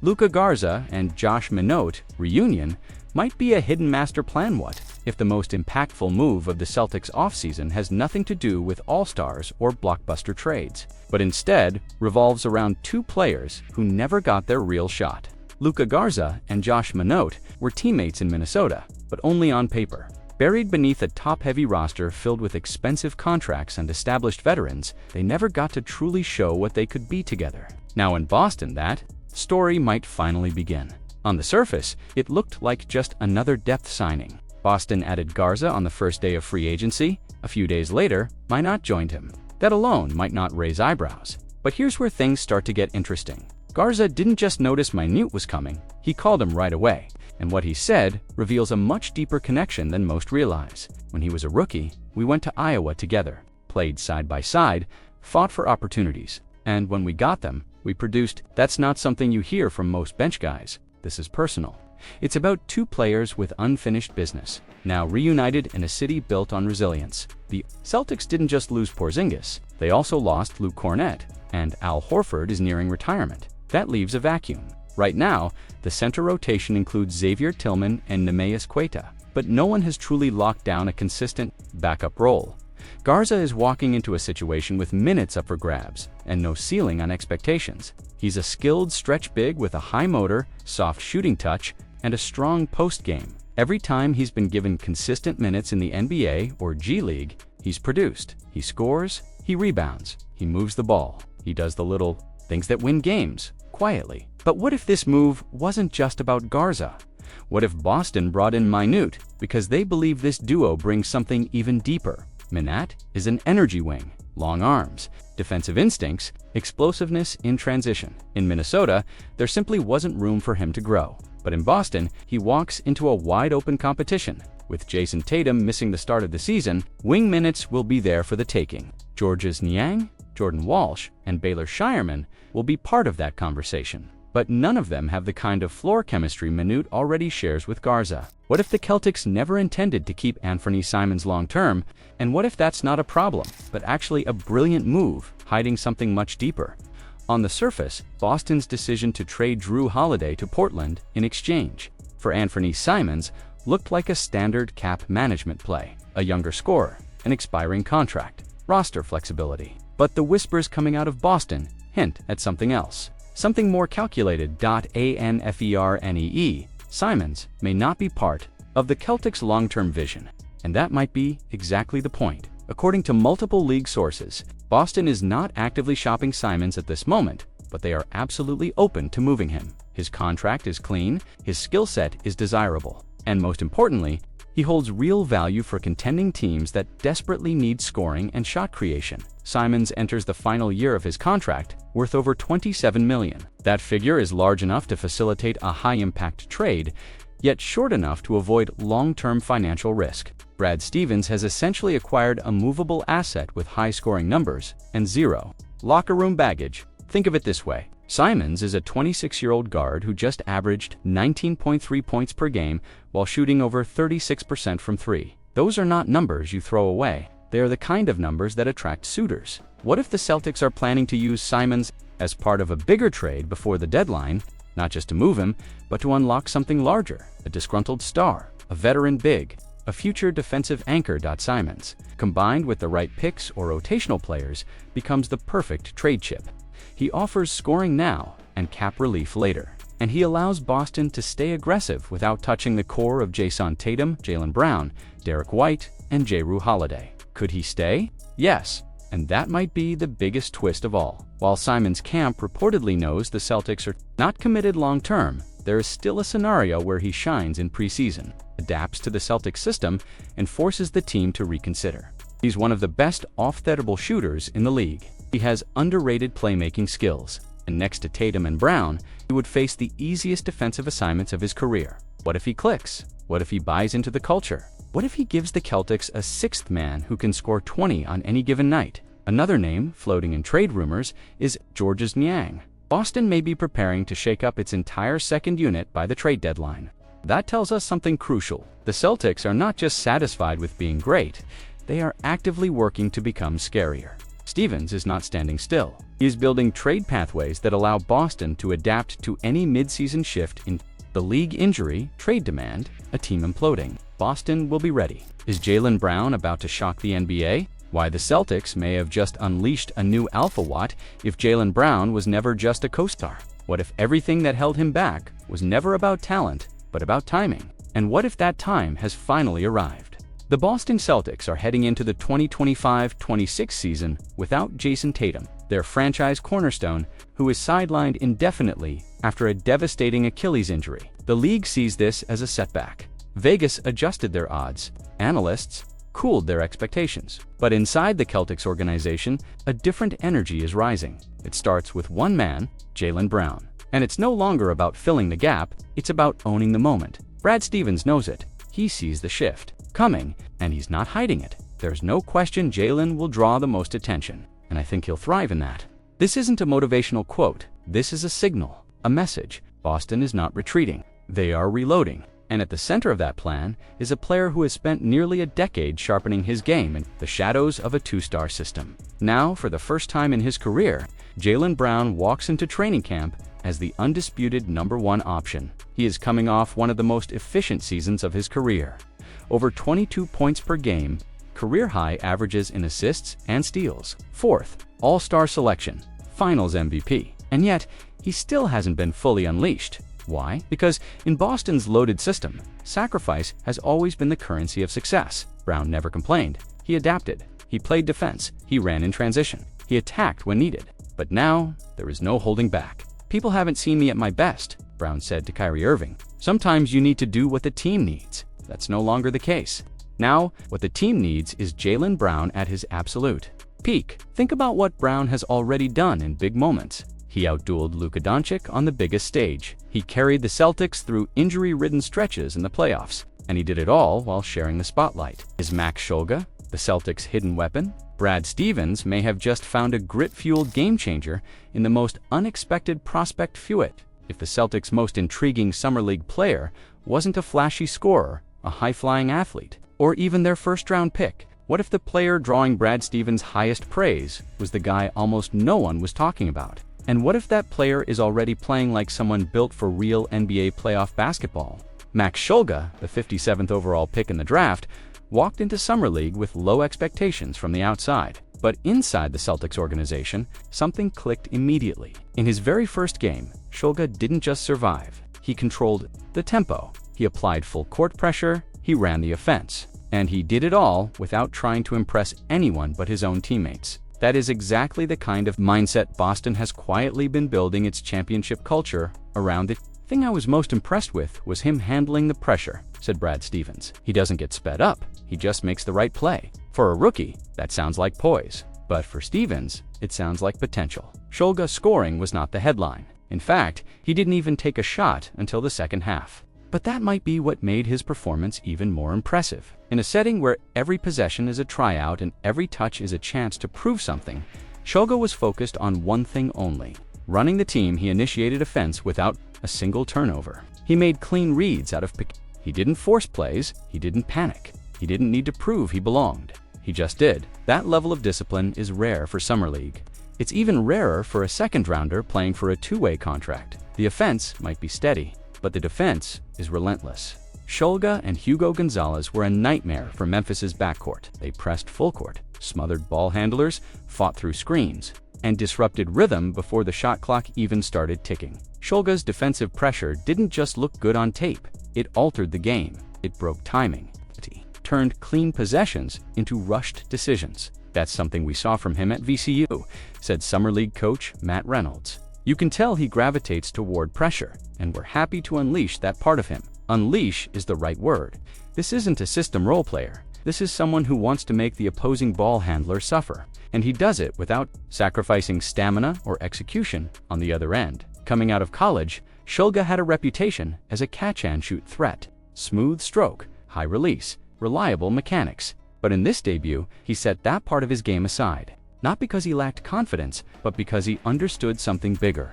Luka Garza and Josh Minot reunion might be a hidden master plan. What if the most impactful move of the Celtics offseason has nothing to do with all-stars or blockbuster trades, but instead revolves around two players who never got their real shot? Luka Garza and Josh Minot were teammates in Minnesota, but only on paper. Buried beneath a top-heavy roster filled with expensive contracts and established veterans, they never got to truly show what they could be together. Now in Boston, that story might finally begin. On the surface, it looked like just another depth signing. Boston added Garza on the first day of free agency. A few days later, Minot joined him. That alone might not raise eyebrows. But here's where things start to get interesting. Garza didn't just notice Minot was coming, he called him right away. And what he said reveals a much deeper connection than most realize. When he was a rookie, we went to Iowa together, played side by side, fought for opportunities. And when we got them, we produced. That's not something you hear from most bench guys. This is personal. It's about two players with unfinished business, now reunited in a city built on resilience. The Celtics didn't just lose Porzingis, they also lost Luke Kornet, and Al Horford is nearing retirement. That leaves a vacuum. Right now, the center rotation includes Xavier Tillman and Neemias Queta, but no one has truly locked down a consistent backup role. Garza is walking into a situation with minutes up for grabs and no ceiling on expectations. He's a skilled stretch big with a high motor, soft shooting touch, and a strong post game. Every time he's been given consistent minutes in the NBA or G League, he's produced. He scores, he rebounds, he moves the ball. He does the little things that win games, quietly. But what if this move wasn't just about Garza? What if Boston brought in Minot because they believe this duo brings something even deeper? Minot is an energy wing, long arms, defensive instincts, explosiveness in transition. In Minnesota, there simply wasn't room for him to grow. But in Boston, he walks into a wide-open competition. With Jason Tatum missing the start of the season, wing minutes will be there for the taking. Georges Niang, Jordan Walsh, and Baylor Shireman will be part of that conversation. But none of them have the kind of floor chemistry Minot already shares with Garza. What if the Celtics never intended to keep Anthony Simons long-term? And what if that's not a problem, but actually a brilliant move, hiding something much deeper? On the surface, Boston's decision to trade Jrue Holiday to Portland in exchange for Anthony Simons looked like a standard cap management play. A younger scorer, an expiring contract, roster flexibility. But the whispers coming out of Boston hint at something else. Something more calculated. Anfernee, Simons may not be part of the Celtics' long-term vision, and that might be exactly the point. According to multiple league sources, Boston is not actively shopping Simons at this moment, but they are absolutely open to moving him. His contract is clean, his skill set is desirable, and most importantly, he holds real value for contending teams that desperately need scoring and shot creation. Simons enters the final year of his contract, worth over $27 million. That figure is large enough to facilitate a high-impact trade, yet short enough to avoid long-term financial risk. Brad Stevens has essentially acquired a movable asset with high-scoring numbers and zero locker room baggage. Think of it this way. Simons is a 26-year-old guard who just averaged 19.3 points per game while shooting over 36% from three. Those are not numbers you throw away. They are the kind of numbers that attract suitors. What if the Celtics are planning to use Simons as part of a bigger trade before the deadline, not just to move him, but to unlock something larger, a disgruntled star, a veteran big, a future defensive anchor? Simons, combined with the right picks or rotational players, becomes the perfect trade chip. He offers scoring now and cap relief later, and he allows Boston to stay aggressive without touching the core of Jason Tatum, Jaylen Brown, Derek White, and Jrue Holiday. Could he stay? Yes, and that might be the biggest twist of all. While Simons' camp reportedly knows the Celtics are not committed long-term, there is still a scenario where he shines in preseason, adapts to the Celtics system, and forces the team to reconsider. He's one of the best off-the-dribble shooters in the league. He has underrated playmaking skills, and next to Tatum and Brown, he would face the easiest defensive assignments of his career. What if he clicks? What if he buys into the culture? What if he gives the Celtics a sixth man who can score 20 on any given night? Another name floating in trade rumors is Georges Niang. Boston may be preparing to shake up its entire second unit by the trade deadline. That tells us something crucial. The Celtics are not just satisfied with being great, they are actively working to become scarier. Stevens is not standing still. He is building trade pathways that allow Boston to adapt to any mid-season shift in the league injury, trade demand, a team imploding. Boston will be ready. Is Jaylen Brown about to shock the NBA? Why the Celtics may have just unleashed a new alpha watt if Jaylen Brown was never just a co-star? What if everything that held him back was never about talent, but about timing? And what if that time has finally arrived? The Boston Celtics are heading into the 2025-26 season without Jason Tatum, their franchise cornerstone, who is sidelined indefinitely after a devastating Achilles injury. The league sees this as a setback. Vegas adjusted their odds. Analysts cooled their expectations. But inside the Celtics organization, a different energy is rising. It starts with one man, Jaylen Brown. And it's no longer about filling the gap, it's about owning the moment. Brad Stevens knows it. He sees the shift coming, and he's not hiding it. There's no question Jaylen will draw the most attention, and I think he'll thrive in that. This isn't a motivational quote. This is a signal, a message. Boston is not retreating. They are reloading. And at the center of that plan is a player who has spent nearly a decade sharpening his game in the shadows of a two-star system. Now, for the first time in his career, Jaylen Brown walks into training camp as the undisputed #1 option. He is coming off one of the most efficient seasons of his career. Over 22 points per game, career-high averages in assists and steals. 4th, All-Star selection, Finals MVP. And yet, he still hasn't been fully unleashed. Why? Because in Boston's loaded system, sacrifice has always been the currency of success. Brown never complained. He adapted. He played defense. He ran in transition. He attacked when needed. But now, there is no holding back. "People haven't seen me at my best," Brown said to Kyrie Irving. "Sometimes you need to do what the team needs." That's no longer the case. Now, what the team needs is Jaylen Brown at his absolute peak. Think about what Brown has already done in big moments. He outdueled Luka Doncic on the biggest stage. He carried the Celtics through injury-ridden stretches in the playoffs, and he did it all while sharing the spotlight. Is Max Shulga the Celtics' hidden weapon? Brad Stevens may have just found a grit-fueled game-changer in the most unexpected prospect Fuet. If the Celtics' most intriguing Summer League player wasn't a flashy scorer, a high-flying athlete, or even their first-round pick, what if the player drawing Brad Stevens' highest praise was the guy almost no one was talking about? And what if that player is already playing like someone built for real NBA playoff basketball? Max Shulga, the 57th overall pick in the draft, walked into Summer League with low expectations from the outside. But inside the Celtics organization, something clicked immediately. In his very first game, Shulga didn't just survive. He controlled the tempo. He applied full court pressure. He ran the offense. And he did it all without trying to impress anyone but his own teammates. That is exactly the kind of mindset Boston has quietly been building its championship culture around. The thing I was most impressed with was him handling the pressure, said Brad Stevens. He doesn't get sped up, he just makes the right play. For a rookie, that sounds like poise. But for Stevens, it sounds like potential. Shulga scoring was not the headline. In fact, he didn't even take a shot until the second half. But that might be what made his performance even more impressive. In a setting where every possession is a tryout and every touch is a chance to prove something, Shulga was focused on one thing only. Running the team, he initiated offense without a single turnover. He made clean reads out of pick. He didn't force plays, he didn't panic. He didn't need to prove he belonged. He just did. That level of discipline is rare for Summer League. It's even rarer for a second-rounder playing for a two-way contract. The offense might be steady, but the defense is relentless. Shulga and Hugo Gonzalez were a nightmare for Memphis's backcourt. They pressed full court, smothered ball handlers, fought through screens, and disrupted rhythm before the shot clock even started ticking. Shulga's defensive pressure didn't just look good on tape, it altered the game. It broke timing. It turned clean possessions into rushed decisions. That's something we saw from him at VCU, said Summer League coach Matt Reynolds. You can tell he gravitates toward pressure, and we're happy to unleash that part of him. Unleash is the right word. This isn't a system role player. This is someone who wants to make the opposing ball handler suffer, and he does it without sacrificing stamina or execution on the other end. Coming out of college, Shulga had a reputation as a catch-and-shoot threat. Smooth stroke, high release, reliable mechanics. But in this debut, he set that part of his game aside. Not because he lacked confidence, but because he understood something bigger.